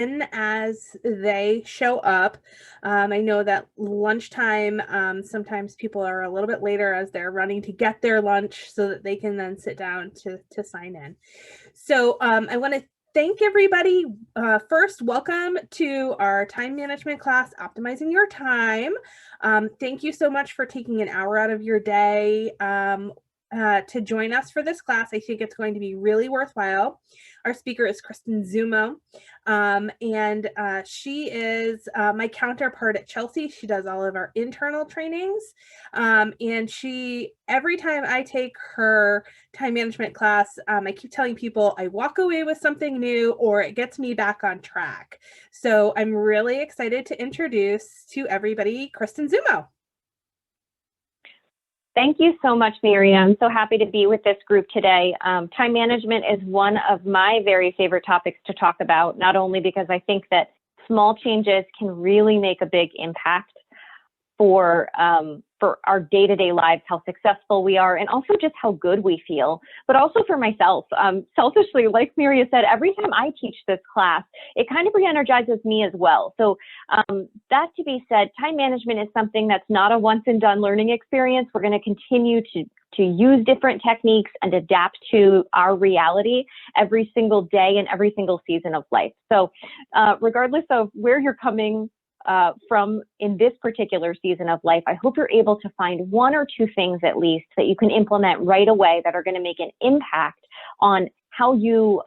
in as they show up. I know that lunchtime, sometimes people are a little bit later as they're running to get their lunch so that they can then sit down to sign in. So I want to thank everybody. First, welcome to our time management class, Optimizing Your Time. Thank you so much for taking an hour out of your day to join us for this class. I think it's going to be really worthwhile. Our speaker is Kristen Zumo, and she is my counterpart at Chelsea. She does all of our internal trainings, and every time I take her time management class, I keep telling people I walk away with something new or it gets me back on track. So I'm really excited to introduce to everybody Kristen Zumo. Thank you so much, Miriam. I'm so happy to be with this group today. Time management is one of my very favorite topics to talk about, not only because I think that small changes can really make a big impact for our day-to-day lives, how successful we are, and also just how good we feel, but also for myself. Selfishly, like Miriam said, every time I teach this class, it kind of re-energizes me as well. So that to be said, time management is something that's not a once and done learning experience. We're going to continue to use different techniques and adapt to our reality every single day and every single season of life. So regardless of where you're coming from in this particular season of life, I hope you're able to find one or two things at least that you can implement right away that are going to make an impact on how you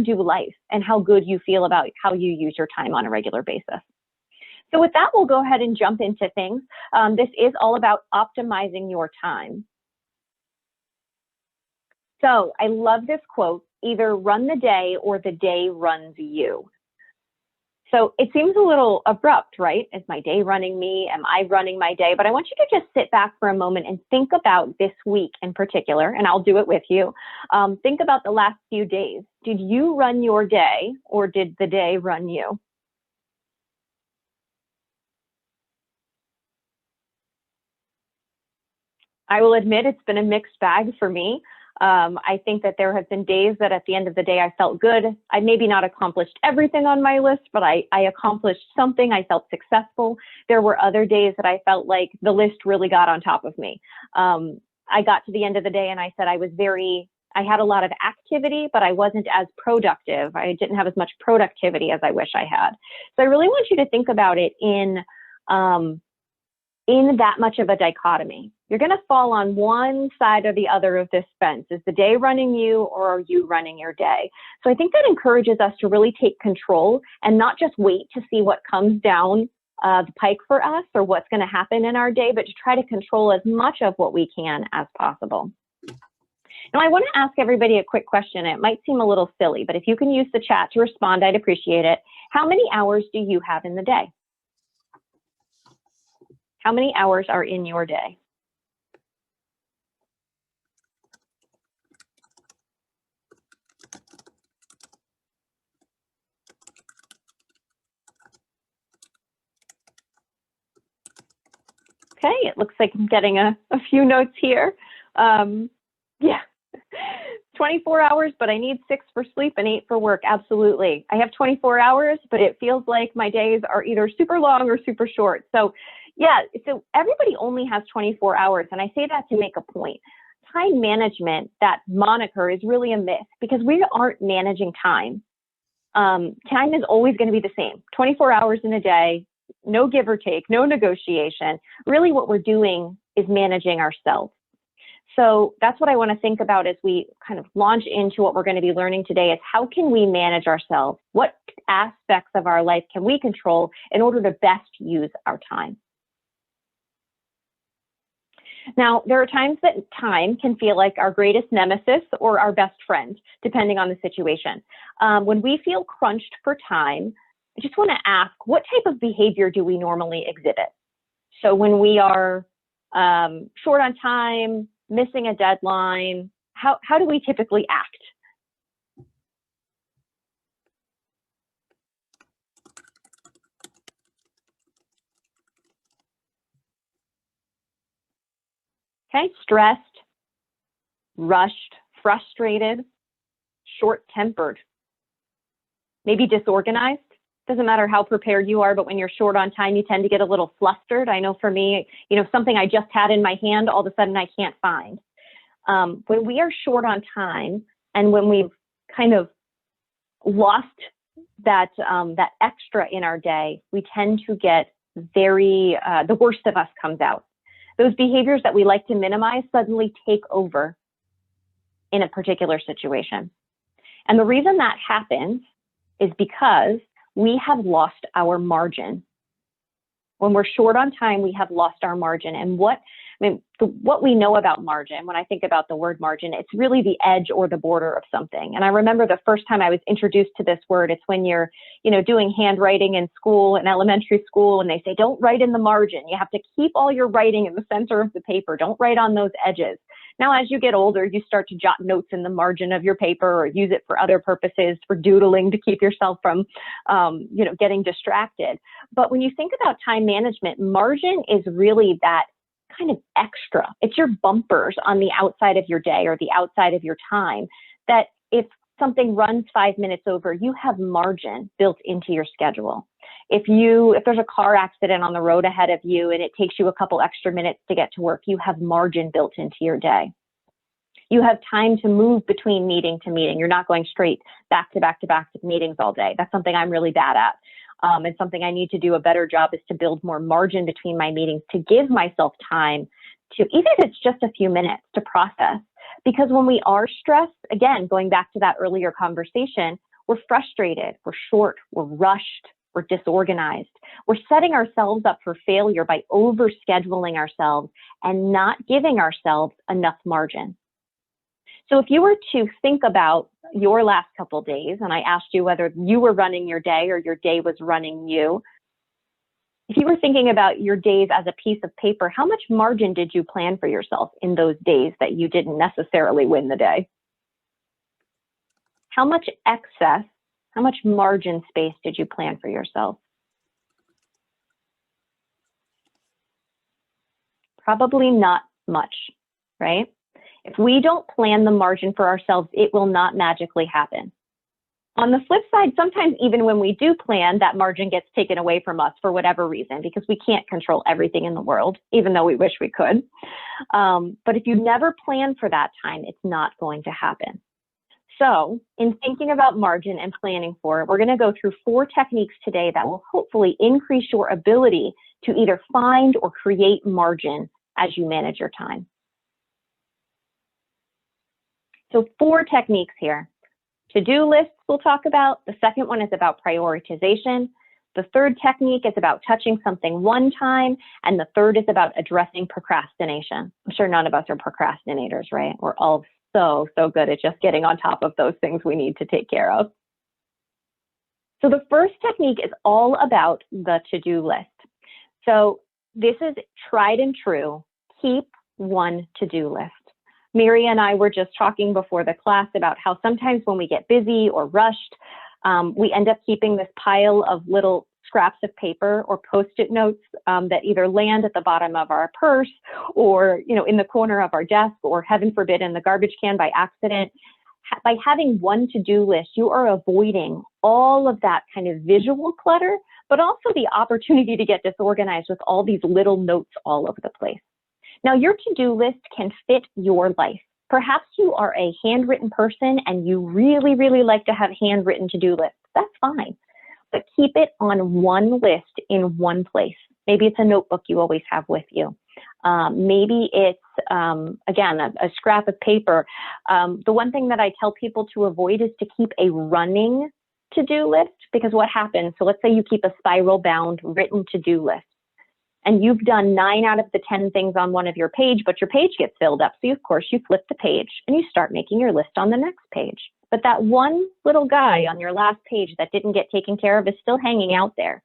do life and how good you feel about how you use your time on a regular basis. So with that, we'll go ahead and jump into things. This is all about optimizing your time. So I love this quote, either run the day or the day runs you. So it seems a little abrupt, right? Is my day running me? Am I running my day? But I want you to just sit back for a moment and think about this week in particular, and I'll do it with you. Think about the last few days. Did you run your day or did the day run you? I will admit it's been a mixed bag for me. I think that there have been days that at the end of the day, I felt good. I maybe not accomplished everything on my list, but I accomplished something. I felt successful. There were other days that I felt like the list really got on top of me. I got to the end of the day and I said I had a lot of activity, but I wasn't as productive. I didn't have as much productivity as I wish I had. So I really want you to think about it in that much of a dichotomy. You're going to fall on one side or the other of this fence. Is the day running you or are you running your day? So I think that encourages us to really take control and not just wait to see what comes down the pike for us or what's going to happen in our day, but to try to control as much of what we can as possible. Now, I want to ask everybody a quick question. It might seem a little silly, but if you can use the chat to respond, I'd appreciate it. How many hours do you have in the day? How many hours are in your day? Okay, it looks like I'm getting a few notes here. Yeah, 24 hours, but I need 6 for sleep and 8 for work. Absolutely. I have 24 hours, but it feels like my days are either super long or super short. So yeah, so everybody only has 24 hours. And I say that to make a point. Time management, that moniker, is really a myth because we aren't managing time. Time is always going to be the same, 24 hours in a day, no give or take, no negotiation. Really what we're doing is managing ourselves. So that's what I want to think about as we kind of launch into what we're going to be learning today is how can we manage ourselves? What aspects of our life can we control in order to best use our time? Now, there are times that time can feel like our greatest nemesis or our best friend, depending on the situation. When we feel crunched for time, I just want to ask, what type of behavior do we normally exhibit? So when we are short on time, missing a deadline, how do we typically act? Okay, stressed, rushed, frustrated, short-tempered, maybe disorganized. Doesn't matter how prepared you are, but when you're short on time, you tend to get a little flustered. I know for me, something I just had in my hand, all of a sudden I can't find. When we are short on time and when we've kind of lost that extra in our day, we tend to get the worst of us comes out. Those behaviors that we like to minimize suddenly take over in a particular situation. And the reason that happens is because we have lost our margin. When we're short on time, we have lost our margin. And what we know about margin, when I think about the word margin, it's really the edge or the border of something. And I remember the first time I was introduced to this word, it's when you're, doing handwriting in school, in elementary school, and they say, don't write in the margin. You have to keep all your writing in the center of the paper. Don't write on those edges. Now, as you get older, you start to jot notes in the margin of your paper or use it for other purposes, for doodling to keep yourself from, getting distracted. But when you think about time management, margin is really that kind of extra. It's your bumpers on the outside of your day or the outside of your time that if something runs 5 minutes over, you have margin built into your schedule. If there's a car accident on the road ahead of you and it takes you a couple extra minutes to get to work, you have margin built into your day. You have time to move between meeting to meeting. You're not going straight back to back to back to meetings all day. That's something I'm really bad at. And something I need to do a better job is to build more margin between my meetings, to give myself time to, even if it's just a few minutes, to process. Because when we are stressed, again, going back to that earlier conversation, we're frustrated, we're short, we're rushed, we're disorganized. We're setting ourselves up for failure by overscheduling ourselves and not giving ourselves enough margin. So if you were to think about your last couple of days, and I asked you whether you were running your day or your day was running you, if you were thinking about your days as a piece of paper, how much margin did you plan for yourself in those days that you didn't necessarily win the day? How much excess, how much margin space did you plan for yourself? Probably not much, right? If we don't plan the margin for ourselves, it will not magically happen. On the flip side, sometimes even when we do plan, that margin gets taken away from us for whatever reason, because we can't control everything in the world, even though we wish we could. But if you never plan for that time, it's not going to happen. So in thinking about margin and planning for it, we're going to go through 4 techniques today that will hopefully increase your ability to either find or create margin as you manage your time. So 4 techniques here. To-do lists we'll talk about. The second one is about prioritization. The third technique is about touching something one time. And the third is about addressing procrastination. I'm sure none of us are procrastinators, right? We're all so good at just getting on top of those things we need to take care of. So the first technique is all about the to-do list. So this is tried and true. Keep one to-do list. Mary and I were just talking before the class about how sometimes when we get busy or rushed, we end up keeping this pile of little scraps of paper or Post-it notes that either land at the bottom of our purse or, in the corner of our desk, or heaven forbid in the garbage can by accident. By having one to-do list, you are avoiding all of that kind of visual clutter, but also the opportunity to get disorganized with all these little notes all over the place. Now, your to-do list can fit your life. Perhaps you are a handwritten person and you really, really like to have handwritten to-do lists. That's fine. But keep it on one list in one place. Maybe it's a notebook you always have with you. Maybe it's, again, a scrap of paper. The one thing that I tell people to avoid is to keep a running to-do list, because what happens, so let's say you keep a spiral-bound written to-do list. And you've done 9 out of the 10 things on one of your page, but your page gets filled up. So of course you flip the page and you start making your list on the next page. But that one little guy on your last page that didn't get taken care of is still hanging out there.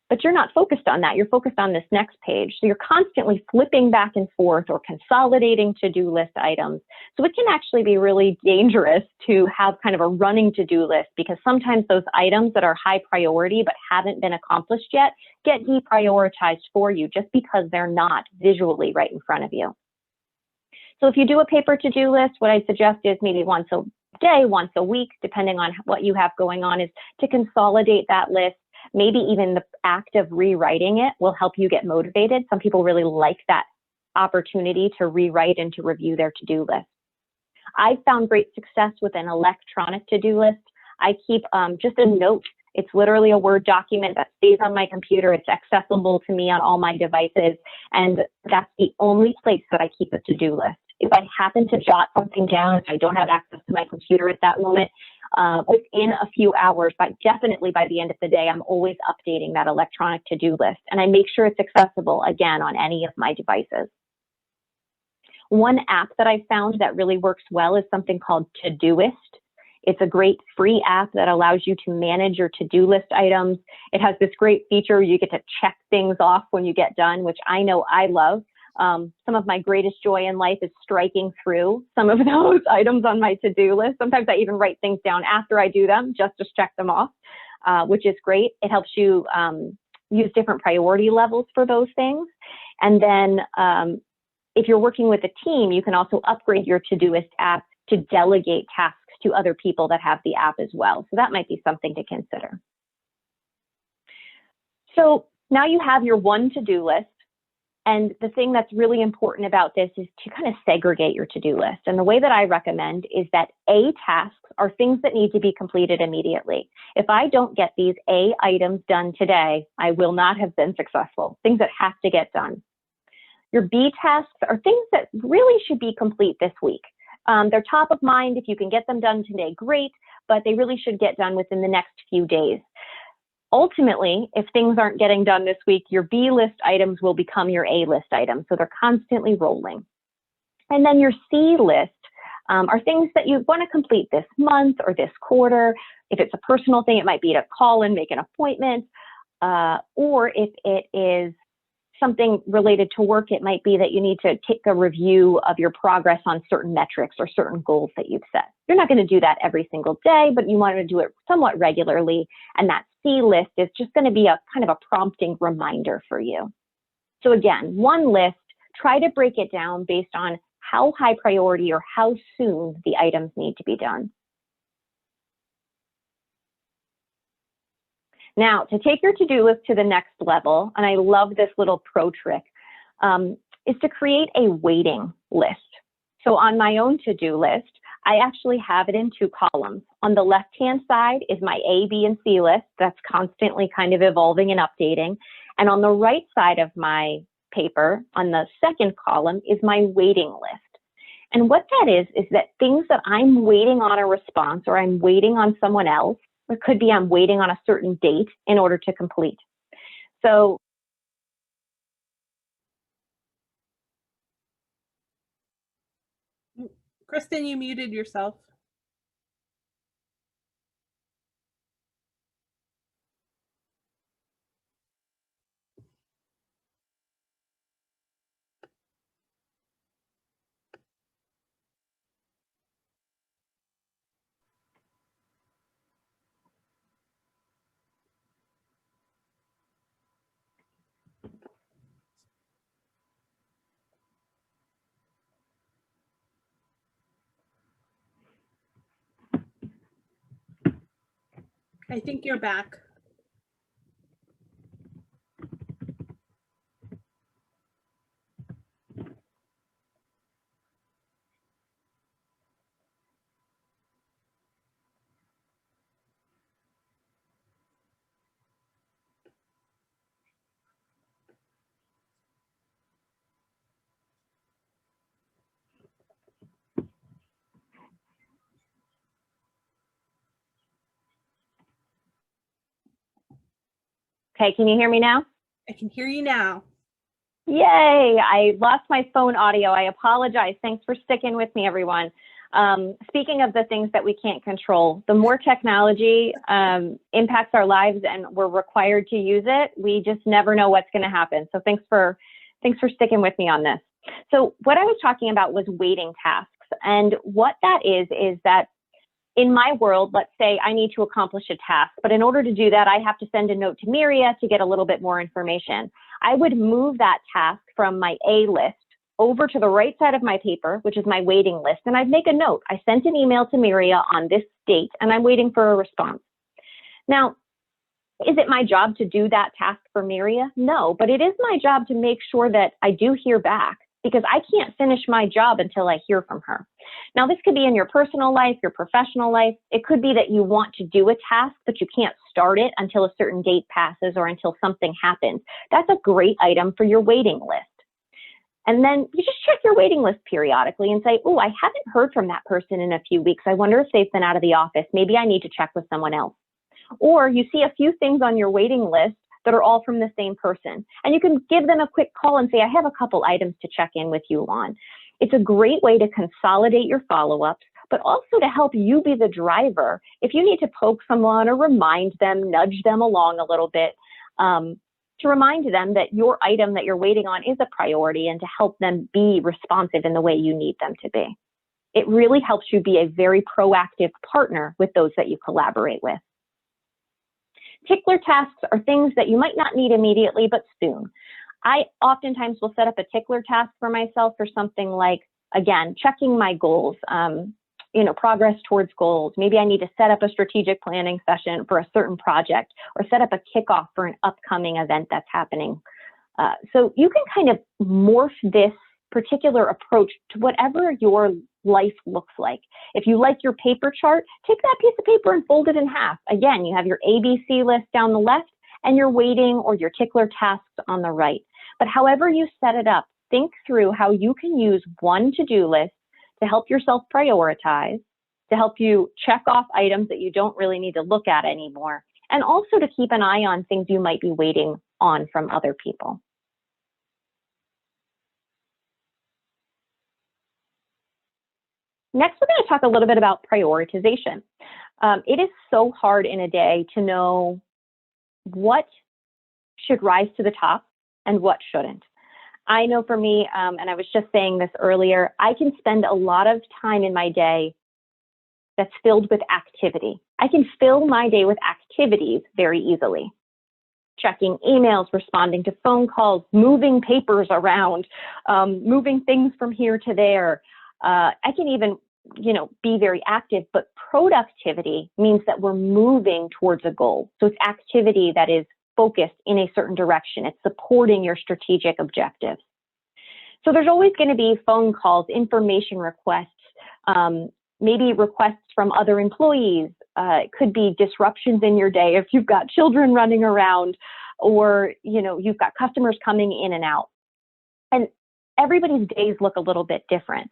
But you're not focused on that. You're focused on this next page. So you're constantly flipping back and forth or consolidating to-do list items. So it can actually be really dangerous to have kind of a running to-do list, because sometimes those items that are high priority but haven't been accomplished yet get deprioritized for you just because they're not visually right in front of you. So if you do a paper to-do list, what I suggest is maybe once a day, once a week, depending on what you have going on, is to consolidate that list. Maybe even the act of rewriting it will help you get motivated. Some people really like that opportunity to rewrite and to review their to-do list. I've found great success with an electronic to-do list. I keep just a note. It's literally a Word document that stays on my computer. It's accessible to me on all my devices. And that's the only place that I keep a to-do list. If I happen to jot something down, if I don't have access to my computer at that moment, within a few hours, but definitely by the end of the day, I'm always updating that electronic to-do list. And I make sure it's accessible, again, on any of my devices. One app that I found that really works well is something called Todoist. It's a great free app that allows you to manage your to-do list items. It has this great feature where you get to check things off when you get done, which I know I love. Some of my greatest joy in life is striking through some of those items on my to-do list. Sometimes I even write things down after I do them just to check them off, which is great. It helps you use different priority levels for those things. And then if you're working with a team, you can also upgrade your Todoist app to delegate tasks to other people that have the app as well. So that might be something to consider. So now you have your one to-do list. And the thing that's really important about this is to kind of segregate your to-do list. And the way that I recommend is that A tasks are things that need to be completed immediately. If I don't get these A items done today, I will not have been successful. Things that have to get done. Your B tasks are things that really should be complete this week. They're top of mind. If you can get them done today, great, but they really should get done within the next few days. Ultimately, if things aren't getting done this week, your B list items will become your A list items. So they're constantly rolling. And then your C list are things that you want to complete this month or this quarter. If it's a personal thing, it might be to call and make an appointment. Or if it is something related to work, it might be that you need to take a review of your progress on certain metrics or certain goals that you've set. You're not going to do that every single day, but you want to do it somewhat regularly. And that C list is just going to be a kind of a prompting reminder for you. So again, one list, try to break it down based on how high priority or how soon the items need to be done. Now, to take your to-do list to the next level, and I love this little pro trick, is to create a waiting list. So on my own to-do list, I actually have it in two columns. On the left-hand side is my A, B, and C list that's constantly kind of evolving and updating. And on the right side of my paper, on the second column, is my waiting list. And what that is that things that I'm waiting on a response or I'm waiting on someone else, it could be I'm waiting on a certain date in order to complete. So Kristen, you muted yourself. I think you're back. okay, can you hear me now? I can hear you now. Yay, I lost my phone audio. I apologize. Thanks for sticking with me, everyone. Speaking of the things that we can't control, the more technology impacts our lives and we're required to use it, we just never know what's going to happen. So thanks for sticking with me on this. So what I was talking about was waiting tasks. And what that is that in my world, let's say I need to accomplish a task, but in order to do that, I have to send a note to Miria to get a little bit more information. I would move that task from my A list over to the right side of my paper, which is my waiting list, and I'd make a note. I sent an email to Miria on this date, and I'm waiting for a response. Now, is it my job to do that task for Miria? No, but it is my job to make sure that I do hear back, because I can't finish my job until I hear from her. Now, this could be in your personal life, your professional life. It could be that you want to do a task, but you can't start it until a certain date passes or until something happens. That's a great item for your waiting list. And then you just check your waiting list periodically and say, oh, I haven't heard from that person in a few weeks. I wonder if they've been out of the office. Maybe I need to check with someone else. Or you see a few things on your waiting list that are all from the same person. And you can give them a quick call and say, I have a couple items to check in with you on. It's a great way to consolidate your follow-ups, but also to help you be the driver. If you need to poke someone or remind them, nudge them along a little bit, to remind them that your item that you're waiting on is a priority and to help them be responsive in the way you need them to be. It really helps you be a very proactive partner with those that you collaborate with. Tickler tasks are things that you might not need immediately, but soon. I oftentimes will set up a tickler task for myself for something like, again, checking my goals, progress towards goals. Maybe I need to set up a strategic planning session for a certain project or set up a kickoff for an upcoming event that's happening. So you can kind of morph this particular approach to whatever your life looks like. If you like your paper chart, take that piece of paper and fold it in half. Again, you have your ABC list down the left and your waiting or your tickler tasks on the right. But however you set it up, think through how you can use one to-do list to help yourself prioritize, to help you check off items that you don't really need to look at anymore, and also to keep an eye on things you might be waiting on from other people. Next, we're going to talk a little bit about prioritization. It is so hard in a day to know what should rise to the top and what shouldn't. I know for me, and I was just saying this earlier, I can spend a lot of time in my day that's filled with activity. I can fill my day with activities very easily. Checking emails, responding to phone calls, moving papers around, moving things from here to there. I can even, be very active, but productivity means that we're moving towards a goal. So it's activity that is focused in a certain direction. It's supporting your strategic objectives. So there's always going to be phone calls, information requests, maybe requests from other employees. It could be disruptions in your day if you've got children running around or, you've got customers coming in and out. And everybody's days look a little bit different.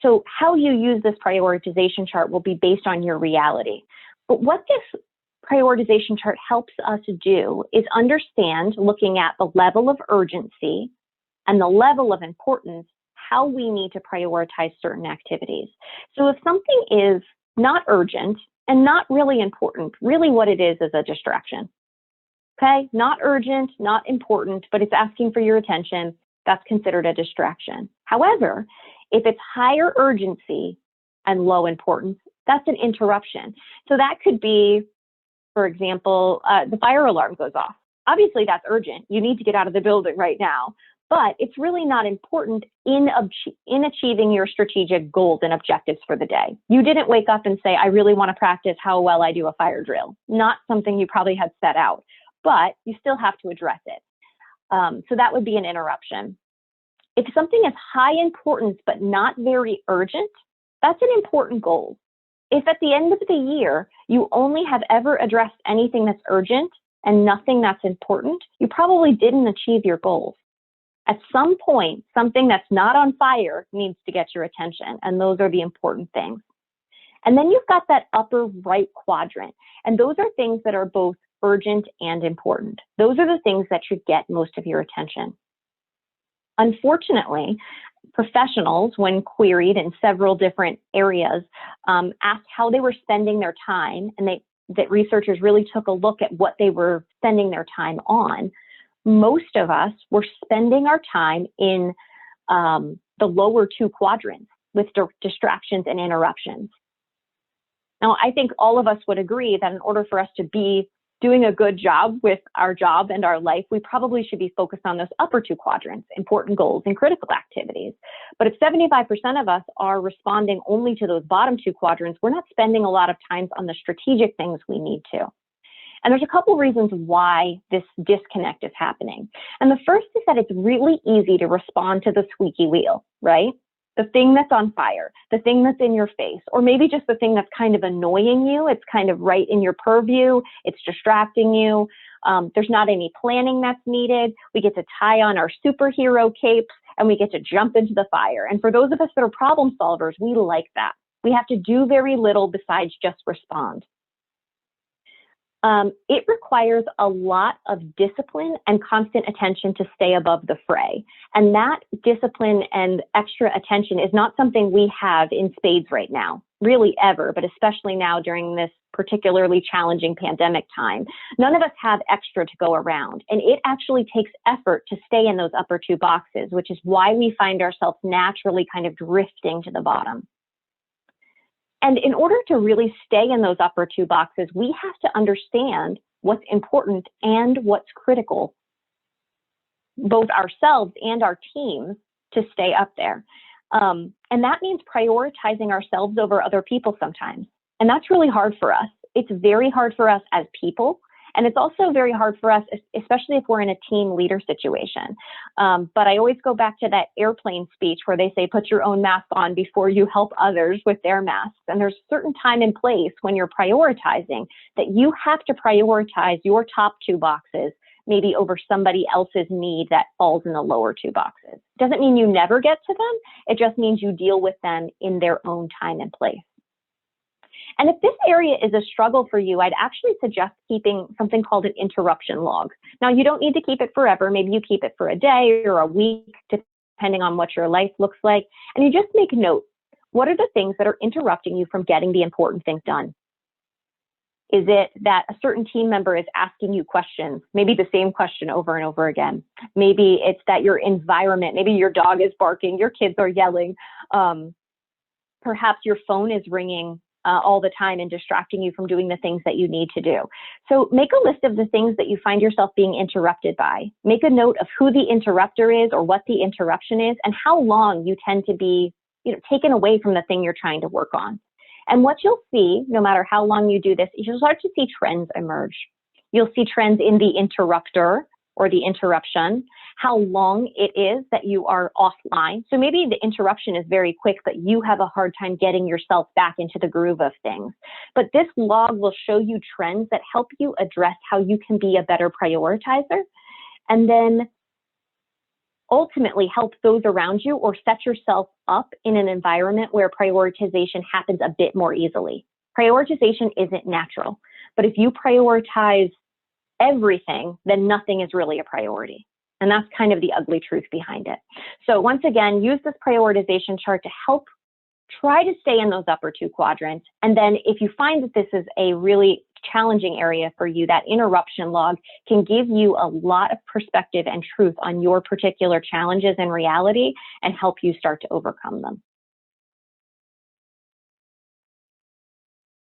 So how you use this prioritization chart will be based on your reality. But what this prioritization chart helps us do is understand, looking at the level of urgency and the level of importance, how we need to prioritize certain activities. So if something is not urgent and not really important, really what it is a distraction. Okay, not urgent, not important, but it's asking for your attention. That's considered a distraction. However, if it's higher urgency and low importance, that's an interruption. So that could be, for example, the fire alarm goes off. Obviously, that's urgent. You need to get out of the building right now, but it's really not important in achieving your strategic goals and objectives for the day. You didn't wake up and say, I really want to practice how well I do a fire drill. Not something you probably had set out, but you still have to address it. So that would be an interruption. If something is high importance but not very urgent, that's an important goal. If at the end of the year, you only have ever addressed anything that's urgent and nothing that's important, you probably didn't achieve your goals. At some point, something that's not on fire needs to get your attention, and those are the important things. And then you've got that upper right quadrant, and those are things that are both urgent and important. Those are the things that should get most of your attention. Unfortunately, professionals, when queried in several different areas, asked how they were spending their time, and that researchers really took a look at what they were spending their time on. Most of us were spending our time in the lower two quadrants with distractions and interruptions. Now, I think all of us would agree that in order for us to be doing a good job with our job and our life, we probably should be focused on those upper two quadrants, important goals and critical activities. But if 75% of us are responding only to those bottom two quadrants, we're not spending a lot of time on the strategic things we need to. And there's a couple reasons why this disconnect is happening. And the first is that it's really easy to respond to the squeaky wheel, right? The thing that's on fire, the thing that's in your face, or maybe just the thing that's kind of annoying you. It's kind of right in your purview. It's distracting you. There's not any planning that's needed. We get to tie on our superhero capes and we get to jump into the fire. And for those of us that are problem solvers, we like that. We have to do very little besides just respond. It requires a lot of discipline and constant attention to stay above the fray. And that discipline and extra attention is not something we have in spades right now, really ever, but especially now during this particularly challenging pandemic time. None of us have extra to go around. And it actually takes effort to stay in those upper two boxes, which is why we find ourselves naturally kind of drifting to the bottom. And in order to really stay in those upper two boxes, we have to understand what's important and what's critical, both ourselves and our teams, to stay up there. And that means prioritizing ourselves over other people sometimes. And that's really hard for us. It's very hard for us as people. And it's also very hard for us, especially if we're in a team leader situation. But I always go back to that airplane speech where they say, put your own mask on before you help others with their masks. And there's a certain time and place when you're prioritizing that you have to prioritize your top two boxes, maybe over somebody else's need that falls in the lower two boxes. Doesn't mean you never get to them. It just means you deal with them in their own time and place. And if this area is a struggle for you, I'd actually suggest keeping something called an interruption log. Now, you don't need to keep it forever. Maybe you keep it for a day or a week, depending on what your life looks like. And you just make note. What are the things that are interrupting you from getting the important things done? Is it that a certain team member is asking you questions, maybe the same question over and over again? Maybe it's that your environment, maybe your dog is barking, your kids are yelling. Perhaps your phone is ringing all the time and distracting you from doing the things that you need to do. So make a list of the things that you find yourself being interrupted by. Make a note of who the interrupter is or what the interruption is and how long you tend to be, taken away from the thing you're trying to work on. And what you'll see, no matter how long you do this, you'll start to see trends emerge. You'll see trends in the interrupter or the interruption, how long it is that you are offline. So maybe the interruption is very quick, but you have a hard time getting yourself back into the groove of things. But this log will show you trends that help you address how you can be a better prioritizer, and then ultimately help those around you or set yourself up in an environment where prioritization happens a bit more easily. Prioritization isn't natural, but if you prioritize everything, then nothing is really a priority. And that's kind of the ugly truth behind it. So once again, use this prioritization chart to help try to stay in those upper two quadrants. And then if you find that this is a really challenging area for you, that interruption log can give you a lot of perspective and truth on your particular challenges and reality and help you start to overcome them.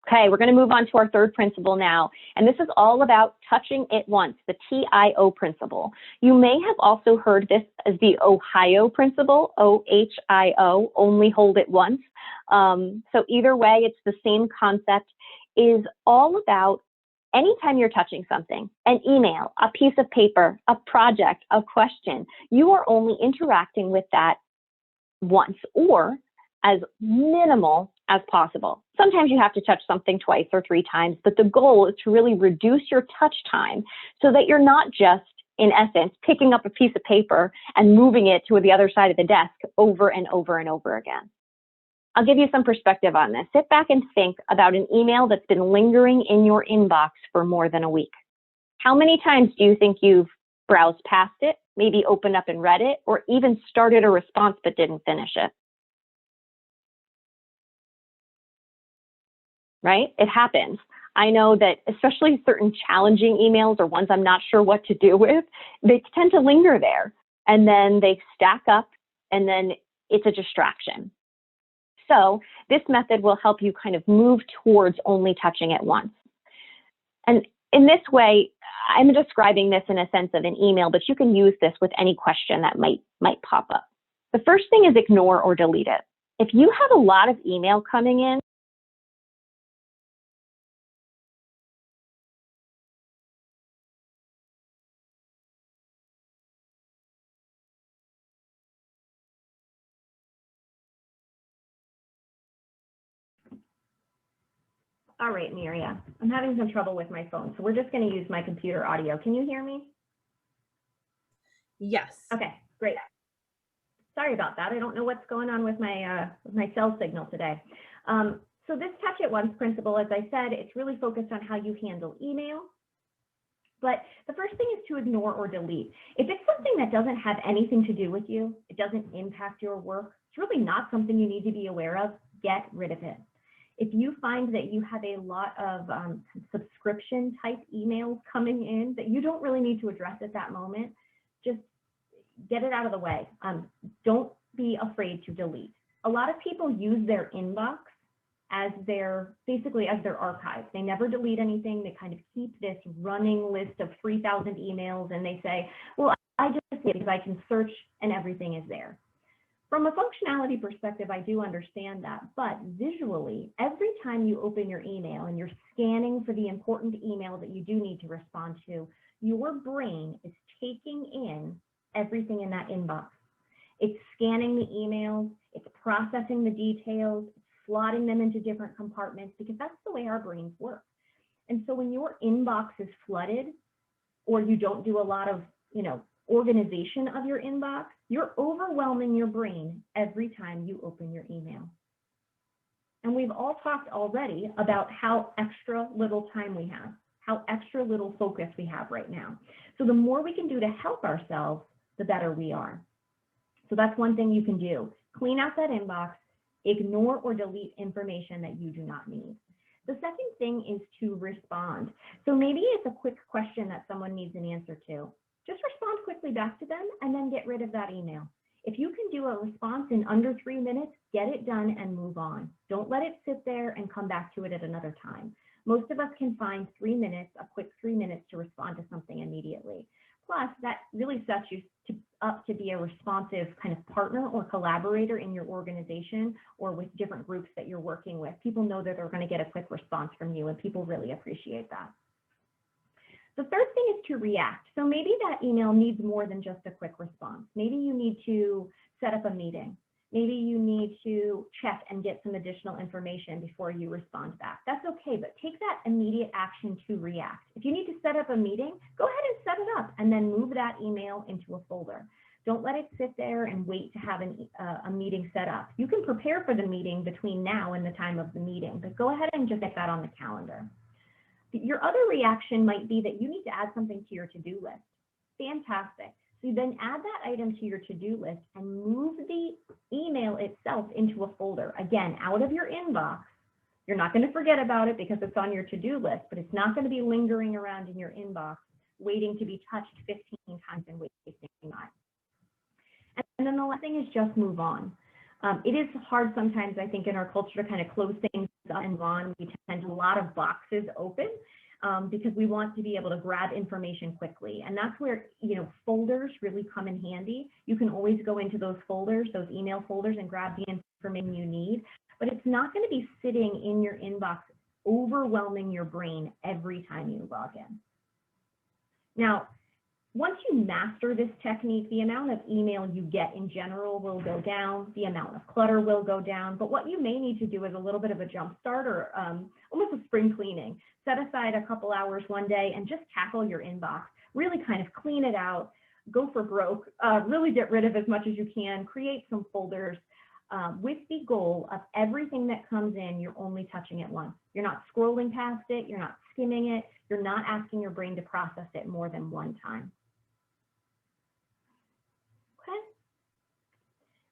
Okay, we're going to move on to our third principle now, and this is all about touching it once, the TIO principle. You may have also heard this as the Ohio principle, OHIO, only hold it once. So either way, it's the same concept, is all about anytime you're touching something, an email, a piece of paper, a project, a question, you are only interacting with that once or as minimal as possible. Sometimes you have to touch something twice or three times, but the goal is to really reduce your touch time so that you're not just, in essence, picking up a piece of paper and moving it to the other side of the desk over and over and over again. I'll give you some perspective on this. Sit back and think about an email that's been lingering in your inbox for more than a week. How many times do you think you've browsed past it, maybe opened up and read it, or even started a response but didn't finish it? Right? It happens. I know that especially certain challenging emails or ones I'm not sure what to do with, they tend to linger there and then they stack up and then it's a distraction. So this method will help you kind of move towards only touching it once. And in this way, I'm describing this in a sense of an email, but you can use this with any question that might pop up. The first thing is ignore or delete it. If you have a lot of email coming in, all right, Miria, I'm having some trouble with my phone, so we're just going to use my computer audio. Can you hear me? Yes. Okay, great. Sorry about that. I don't know what's going on with my cell signal today. So this touch it once principle, as I said, it's really focused on how you handle email. But the first thing is to ignore or delete. If it's something that doesn't have anything to do with you, it doesn't impact your work, it's really not something you need to be aware of, get rid of it. If you find that you have a lot of subscription type emails coming in that you don't really need to address at that moment, just get it out of the way. Don't be afraid to delete. A lot of people use their inbox as basically as their archive. They never delete anything. They kind of keep this running list of 3,000 emails, and they say, well, I just did because I can search and everything is there. From a functionality perspective, I do understand that, but visually, every time you open your email and you're scanning for the important email that you do need to respond to, your brain is taking in everything in that inbox. It's scanning the emails, it's processing the details, it's slotting them into different compartments, because that's the way our brains work. And so when your inbox is flooded, or you don't do a lot of, organization of your inbox, you're overwhelming your brain every time you open your email. And we've all talked already about how extra little time we have, how extra little focus we have right now. So the more we can do to help ourselves, the better we are. So that's one thing you can do. Clean out that inbox, ignore or delete information that you do not need. The second thing is to respond. So maybe it's a quick question that someone needs an answer to. Just respond quickly back to them and then get rid of that email. If you can do a response in under 3 minutes, get it done and move on. Don't let it sit there and come back to it at another time. Most of us can find 3 minutes, a quick 3 minutes to respond to something immediately. Plus, that really sets you up to be a responsive kind of partner or collaborator in your organization or with different groups that you're working with. People know that they're going to get a quick response from you, and people really appreciate that. The third thing is to react. So maybe that email needs more than just a quick response. Maybe you need to set up a meeting. Maybe you need to check and get some additional information before you respond back. That's okay, but take that immediate action to react. If you need to set up a meeting, go ahead and set it up and then move that email into a folder. Don't let it sit there and wait to have a meeting set up. You can prepare for the meeting between now and the time of the meeting, but go ahead and just get that on the calendar. Your other reaction might be that you need to add something to your to-do list. Fantastic. So you then add that item to your to-do list and move the email itself into a folder. Again, out of your inbox. You're not going to forget about it because it's on your to-do list, but it's not going to be lingering around in your inbox, waiting to be touched 15 times and wasting time. And then the last thing is just move on. It is hard sometimes, I think, in our culture to kind of close things up and move on. We tend to have a lot of boxes open because we want to be able to grab information quickly. And that's where, folders really come in handy. You can always go into those folders, those email folders, and grab the information you need. But it's not going to be sitting in your inbox, overwhelming your brain every time you log in. Now, once you master this technique, the amount of email you get in general will go down, the amount of clutter will go down, but what you may need to do is a little bit of a jump start or almost a spring cleaning. Set aside a couple hours one day and just tackle your inbox, really kind of clean it out, go for broke, really get rid of as much as you can, create some folders with the goal of everything that comes in, you're only touching it once. You're not scrolling past it, you're not skimming it, you're not asking your brain to process it more than one time.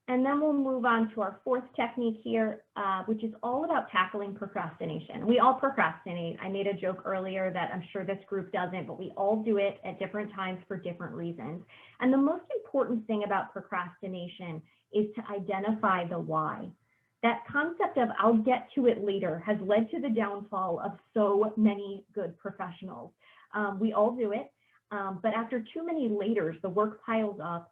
And then we'll move on to our fourth technique here, which is all about tackling procrastination. We all procrastinate. I made a joke earlier that I'm sure this group doesn't, but we all do it at different times for different reasons. And the most important thing about procrastination is to identify the why. That concept of I'll get to it later has led to the downfall of so many good professionals. We all do it, but after too many laters, the work piles up.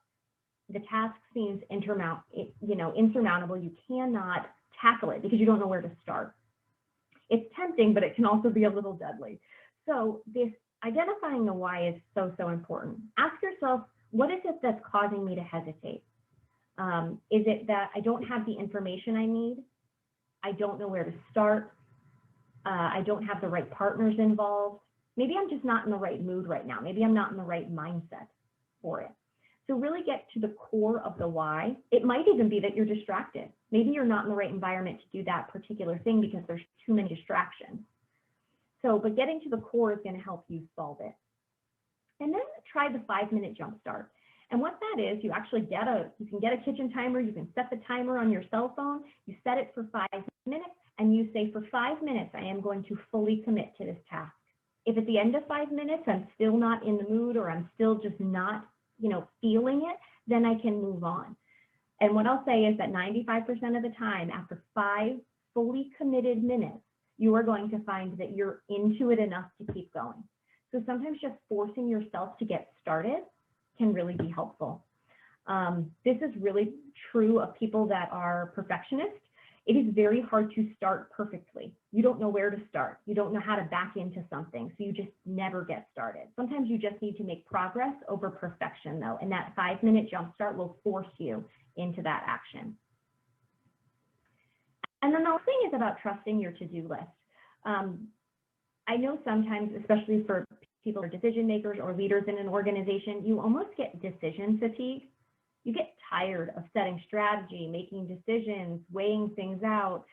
The task seems insurmountable. You cannot tackle it because you don't know where to start. It's tempting, but it can also be a little deadly. So this identifying the why is so important. Ask yourself, what is it that's causing me to hesitate? Is it that I don't have the information I need? I don't know where to start. I don't have the right partners involved. Maybe I'm just not in the right mood right now. Maybe I'm not in the right mindset for it. So really get to the core of the why. It might even be that you're distracted. Maybe you're not in the right environment to do that particular thing because there's too many distractions. So, but getting to the core is going to help you solve it. And then try the 5-minute jump start. And what that is, you actually you can get a kitchen timer, you can set the timer on your cell phone, you set it for 5 minutes, and you say, for 5 minutes, I am going to fully commit to this task. If at the end of 5 minutes, I'm still not in the mood or I'm still just not, feeling it, then I can move on. And what I'll say is that 95% of the time, after 5 fully committed minutes, you are going to find that you're into it enough to keep going. So sometimes just forcing yourself to get started can really be helpful. This is really true of people that are perfectionists. It is very hard to start perfectly. You don't know where to start. You don't know how to back into something, so you just never get started. Sometimes you just need to make progress over perfection, though, and that 5-minute jump start will force you into that action. And then the thing is about trusting your to-do list. I know sometimes, especially for people who are decision makers or leaders in an organization, you almost get decision fatigue. You get tired of setting strategy, making decisions, weighing things out,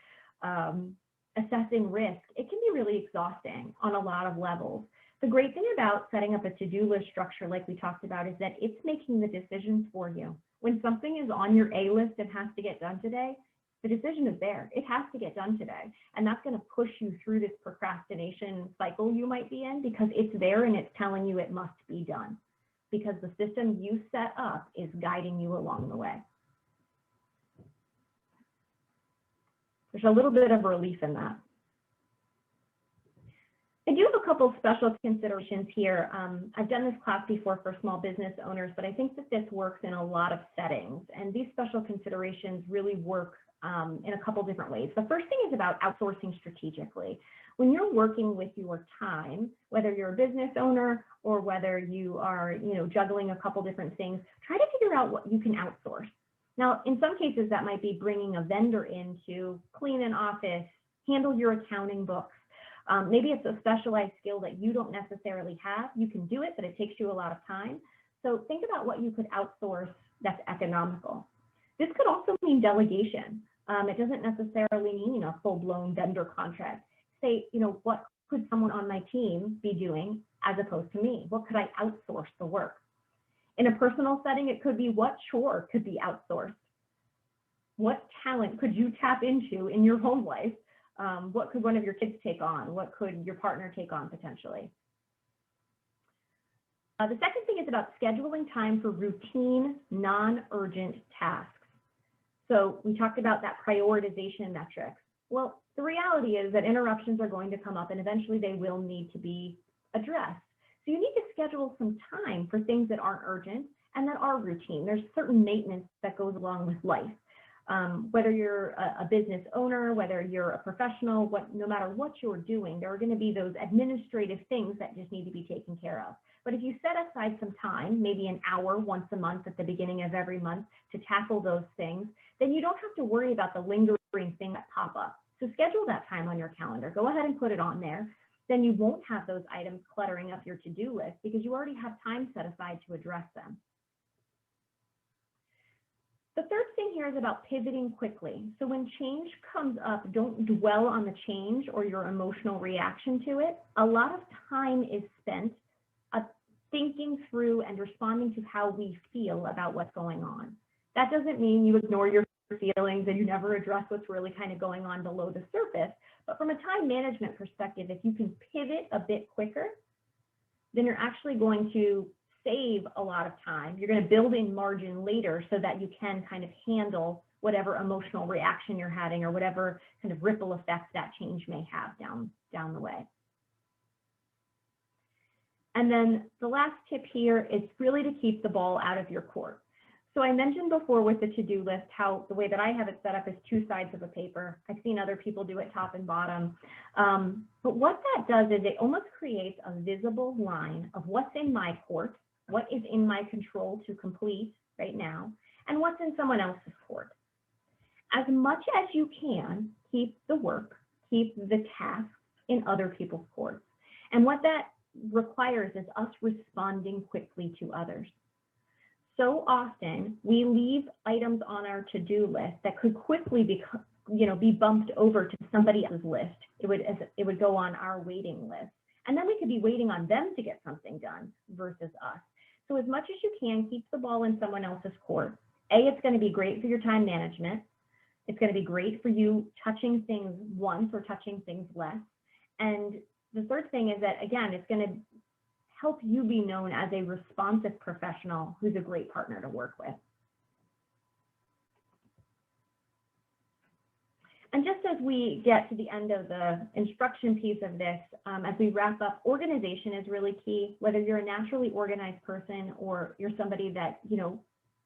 assessing risk. It can be really exhausting on a lot of levels. The great thing about setting up a to-do list structure like we talked about is that it's making the decisions for you. When something is on your A list and has to get done today, the decision is there. It has to get done today. And that's going to push you through this procrastination cycle you might be in because it's there and it's telling you it must be done, because the system you set up is guiding you along the way. There's a little bit of relief in that. I do have a couple of special considerations here. I've done this class before for small business owners, but I think that this works in a lot of settings. And these special considerations really work in a couple different ways. The first thing is about outsourcing strategically. When you're working with your time, whether you're a business owner or whether you are, juggling a couple different things, try to figure out what you can outsource. Now, in some cases, that might be bringing a vendor in to clean an office, handle your accounting books. Maybe it's a specialized skill that you don't necessarily have. You can do it, but it takes you a lot of time. So think about what you could outsource that's economical. This could also mean delegation. It doesn't necessarily mean a full-blown vendor contract. Say, what could someone on my team be doing as opposed to me? What could I outsource the work? In a personal setting, it could be what chore could be outsourced? What talent could you tap into in your home life? What could one of your kids take on? What could your partner take on potentially? The second thing is about scheduling time for routine, non-urgent tasks. So we talked about that prioritization metrics. Well, the reality is that interruptions are going to come up and eventually they will need to be addressed. So you need to schedule some time for things that aren't urgent and that are routine. There's certain maintenance that goes along with life. Whether you're a business owner, whether you're a professional, no matter what you're doing, there are going to be those administrative things that just need to be taken care of. But if you set aside some time, maybe an hour once a month at the beginning of every month to tackle those things, then you don't have to worry about the lingering things that pop up. So schedule that time on your calendar. Go ahead and put it on there. Then you won't have those items cluttering up your to-do list because you already have time set aside to address them. The third thing here is about pivoting quickly. So when change comes up, don't dwell on the change or your emotional reaction to it. A lot of time is spent thinking through and responding to how we feel about what's going on. That doesn't mean you ignore your feelings and you never address what's really kind of going on below the surface. But from a time management perspective, if you can pivot a bit quicker, then you're actually going to save a lot of time. You're going to build in margin later so that you can kind of handle whatever emotional reaction you're having or whatever kind of ripple effect that change may have down the way. And then the last tip here is really to keep the ball out of your court. So I mentioned before with the to-do list how the way that I have it set up is two sides of a paper. I've seen other people do it top and bottom. But what that does is it almost creates a visible line of what's in my court, what is in my control to complete right now, and what's in someone else's court. As much as you can, keep the work, keep the task in other people's courts. And what that requires is us responding quickly to others. So often we leave items on our to-do list that could quickly be bumped over to somebody else's list. It would go on our waiting list. And then we could be waiting on them to get something done versus us. So as much as you can, keep the ball in someone else's court. It's going to be great for your time management. It's going to be great for you touching things once or touching things less. And the third thing is that, again, it's going to help you be known as a responsive professional who's a great partner to work with. And just as we get to the end of the instruction piece of this, as we wrap up, organization is really key. Whether you're a naturally organized person or you're somebody that,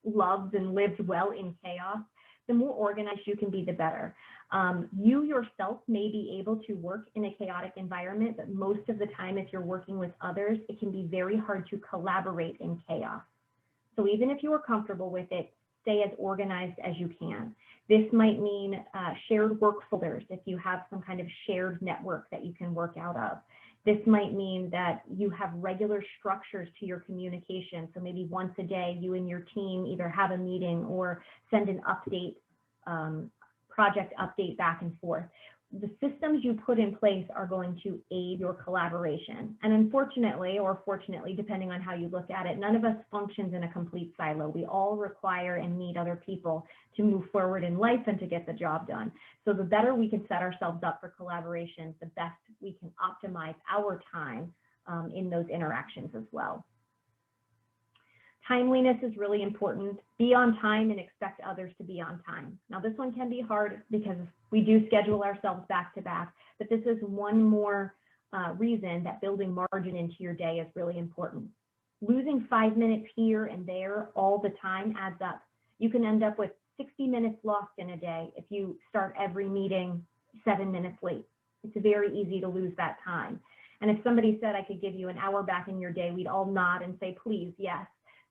loves and lives well in chaos, the more organized you can be, the better. You yourself may be able to work in a chaotic environment, but most of the time, if you're working with others, it can be very hard to collaborate in chaos. So even if you are comfortable with it, stay as organized as you can. This might mean shared work folders if you have some kind of shared network that you can work out of. This might mean that you have regular structures to your communication. So maybe once a day, you and your team either have a meeting or send an update, project update back and forth. The systems you put in place are going to aid your collaboration. And unfortunately, or fortunately, depending on how you look at it, none of us functions in a complete silo. We all require and need other people to move forward in life and to get the job done. So the better we can set ourselves up for collaboration, the best we can optimize our time in those interactions as well. Timeliness is really important. Be on time and expect others to be on time. Now, this one can be hard because we do schedule ourselves back to back, but this is one more reason that building margin into your day is really important. Losing 5 minutes here and there all the time adds up. You can end up with 60 minutes lost in a day if you start every meeting 7 minutes late. It's very easy to lose that time. And if somebody said I could give you an hour back in your day, we'd all nod and say, please, yes.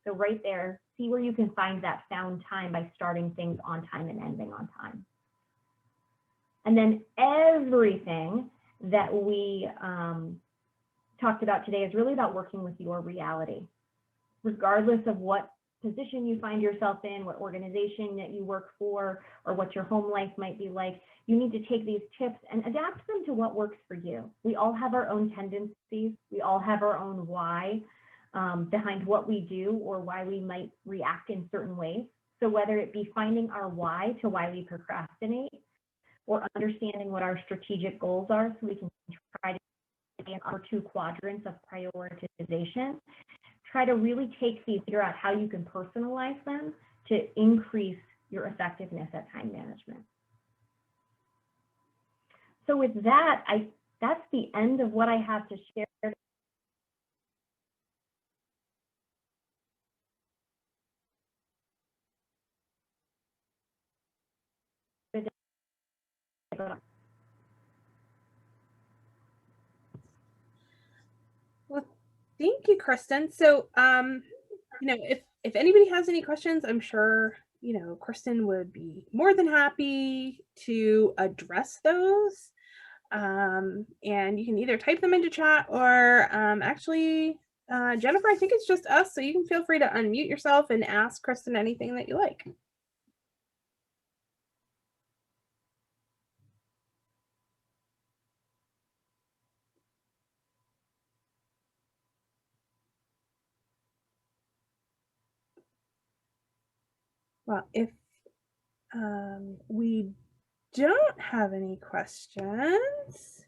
So right there, see where you can find that found time by starting things on time and ending on time. And then everything that we talked about today is really about working with your reality. Regardless of what position you find yourself in, what organization that you work for, or what your home life might be like, you need to take these tips and adapt them to what works for you. We all have our own tendencies. We all have our own why. Behind what we do or why we might react in certain ways. So whether it be finding our why to why we procrastinate or understanding what our strategic goals are so we can try to get in our 2 quadrants of prioritization, try to really take these, figure out how you can personalize them to increase your effectiveness at time management. So with that, that's the end of what I have to share. Well, thank you, Kristen. So, if anybody has any questions, I'm sure, Kristen would be more than happy to address those. And you can either type them into chat or actually, Jennifer, I think it's just us, so you can feel free to unmute yourself and ask Kristen anything that you like. Well, if we don't have any questions,